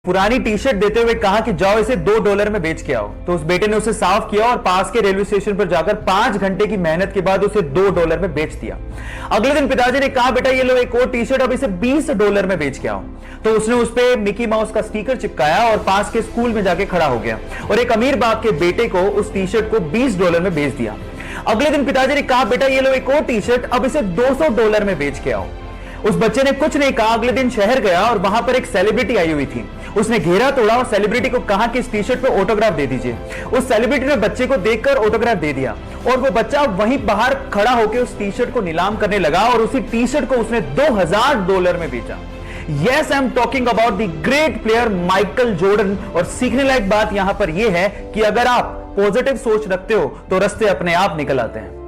पुरानी T shirt देते हुए कहा कि जाओ इसे $2 में बेच के आओ। तो उस बेटे ने उसे साफ किया और पास के रेलवे स्टेशन पर जाकर 5 घंटे की मेहनत के बाद उसे $2 में बेच दिया। अगले दिन पिताजी ने कहा, बेटा ये लो एक और टी शर्ट, अब इसे $20 में बेच के आओ। तो उसने उस पे मिकी माउस का स्टिकर चिपकाया और पास के स्कूल में जाके खड़ा हो गया और एक अमीर बाप के बेटे को उस टी शर्ट को $20 में बेच दिया। अगले दिन पिताजी ने कहा, बेटा ये लो एक और टी शर्ट, अब इसे $200 में बेच के आओ। उस बच्चे ने कुछ नहीं कहा, अगले दिन शहर गया और वहां पर एक सेलिब्रिटी आई हुई थी। उसने घेरा तोड़ा और सेलिब्रिटी को कहा कि इस टी शर्ट पे ऑटोग्राफ दे दीजिए। उस सेलिब्रिटी ने बच्चे को देखकर ऑटोग्राफ दे दिया और वो बच्चा वहीं बाहर खड़ा होकर उस टी शर्ट को नीलाम करने लगा और उसी टी शर्ट को उसने $2000 में बेचा। Yes, I am talking about the great player Michael Jordan. और सीखने लायक बात यहां पर यह है कि अगर आप पॉजिटिव सोच रखते हो तो रास्ते अपने आप निकल आते हैं।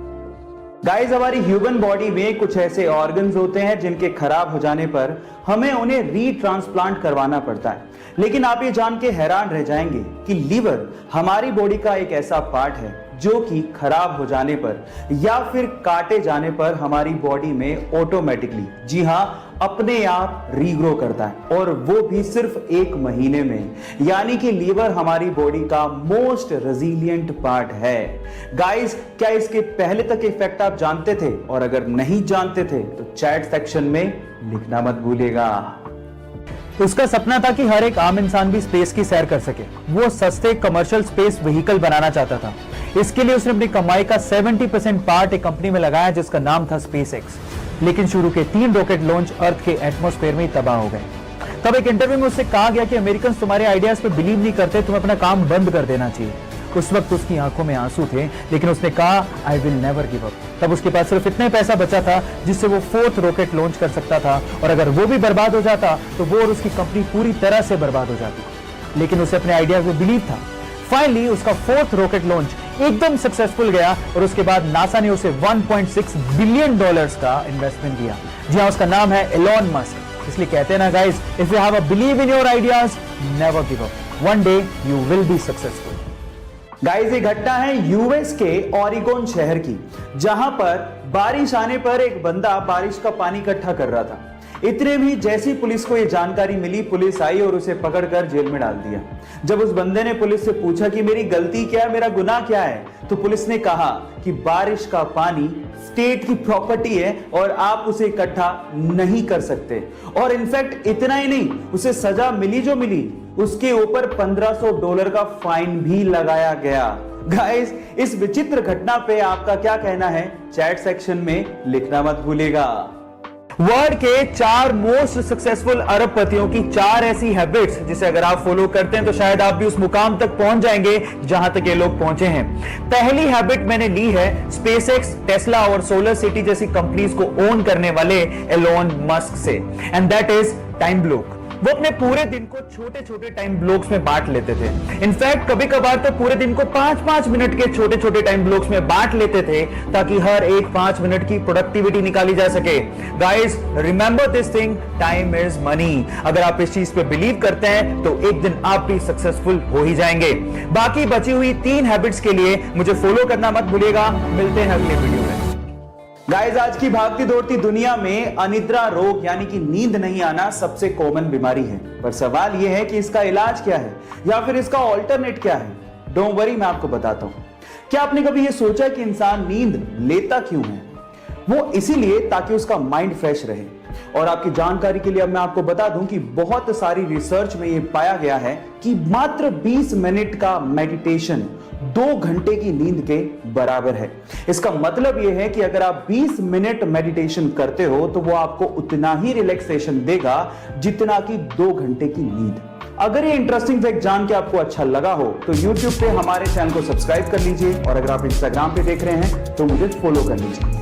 गाइस, हमारी ह्यूमन बॉडी में कुछ ऐसे ऑर्गन्स होते हैं जिनके खराब हो जाने पर हमें उन्हें रीट्रांसप्लांट करवाना पड़ता है। लेकिन आप ये जान के हैरान रह जाएंगे कि लीवर हमारी बॉडी का एक ऐसा पार्ट है जो कि खराब हो जाने पर या फिर काटे जाने पर हमारी बॉडी में ऑटोमेटिकली, जी हां, अपने आप रीग्रो करता है, और वो भी सिर्फ 1 महीने में। यानी कि लीवर हमारी बॉडी का मोस्ट रेजिलिएंट पार्ट है। गाइस, क्या इसके पहले तक इफेक्ट आप जानते थे? और अगर नहीं जानते थे तो चैट सेक्शन में लिखना मत भूलिएगा। उसका सपना था कि हर एक आम इंसान भी स्पेस की सैर कर सके। वो सस्ते कमर्शियल स्पेस व्हीकल बनाना चाहता था। इसके लिए उसने अपनी कमाई का 70% पार्ट एक कंपनी में लगाया जिसका नाम था SpaceX। लेकिन शुरू के 3 रॉकेट लॉन्च अर्थ के एटमॉस्फेयर में ही तबाह हो गए। तब एक इंटरव्यू में उससे कहा गया कि अमेरिकन तुम्हारे आइडियाज पे बिलीव नहीं करते, तुम्हें अपना काम बंद कर देना चाहिए। उस वक्त उसकी आंखों में आंसू थे, लेकिन उसने कहा, I will never give up. तब उसके पास सिर्फ इतना पैसा बचा था जिससे वो 4th रॉकेट लॉन्च कर सकता था, और अगर वो भी बर्बाद हो जाता तो वो और उसकी कंपनी पूरी तरह से बर्बाद हो जाती। लेकिन उसे अपने आइडियाज में बिलीव था। फाइनली उसका 4th रॉकेट लॉन्च एकदम सक्सेसफुल गया और उसके बाद नासा ने उसे $1.6 बिलियन का इन्वेस्टमेंट दिया। जी हाँ, उसका नाम है एलोन मस्क। इसलिए कहते हैं ना guys, if you have a believe in your ideas, never give up, one day you will be successful. Guys, ये घटना है यूएस के ओरेगोन शहर की, जहां पर बारिश आने पर एक बंदा बारिश का पानी इकट्ठा कर रहा था। इतने भी जैसी पुलिस को यह जानकारी मिली, पुलिस आई और उसे पकड़कर जेल में डाल दिया। जब उस बंदे ने पुलिस से पूछा कि मेरी गलती क्या है, मेरा गुनाह क्या है, तो पुलिस ने कहा कि बारिश का पानी स्टेट की प्रॉपर्टी है और आप उसे इकट्ठा नहीं कर सकते। और इनफैक्ट इतना ही नहीं, उसे सजा मिली जो मिली, उसके ऊपर $1500 का फाइन भी लगाया गया। गाइस, इस विचित्र घटना पे आपका क्या कहना है? चैट सेक्शन में लिखना मत भूलिएगा। वर्ल्ड के 4 मोस्ट सक्सेसफुल अरबपतियों की 4 ऐसी हैबिट्स जिसे अगर आप फॉलो करते हैं तो शायद आप भी उस मुकाम तक पहुंच जाएंगे जहां तक ये लोग पहुंचे हैं। पहली हैबिट मैंने ली है SpaceX, टेस्ला और सोलर सिटी जैसी कंपनीज को ओन करने वाले एलोन मस्क से, and that is time block. वो अपने पूरे दिन को छोटे छोटे टाइम ब्लॉक्स में बांट लेते थे। इनफैक्ट कभी कभार तो पूरे दिन को 5-5 मिनट के छोटे छोटे टाइम ब्लॉक्स में बांट लेते थे ताकि हर एक 5 मिनट की प्रोडक्टिविटी निकाली जा सके। Guys, remember this thing, time is money. अगर आप इस चीज पे बिलीव करते हैं तो एक दिन आप भी सक्सेसफुल हो ही जाएंगे। बाकी बची हुई 3 हैबिट्स के लिए मुझे फॉलो करना मत भूलिएगा। मिलते हैं अगले वीडियो में। गाइस, आज की भागती दौड़ती दुनिया में अनिद्रा रोग यानी कि नींद नहीं आना सबसे कॉमन बीमारी है। पर सवाल यह है कि इसका इलाज क्या है या फिर इसका ऑल्टरनेट क्या है? डोंट वरी, मैं आपको बताता हूं। क्या आपने कभी यह सोचा कि इंसान नींद लेता क्यों है? वो इसीलिए ताकि उसका माइंड फ्रेश रहे। और आपकी जानकारी के लिए अब मैं आपको बता दूं कि बहुत सारी रिसर्च में यह पाया गया है कि मात्र 20 मिनट का मेडिटेशन 2 घंटे की नींद के बराबर है। इसका मतलब यह है कि अगर आप 20 मिनट मेडिटेशन करते हो तो वो आपको उतना ही रिलैक्सेशन देगा जितना कि 2 घंटे की नींद। अगर ये इंटरेस्टिंग फैक्ट जान के आपको अच्छा लगा हो तो YouTube पे हमारे चैनल को सब्सक्राइब कर लीजिए, और अगर आप Instagram पे देख रहे हैं तो मुझे फॉलो कर लीजिए।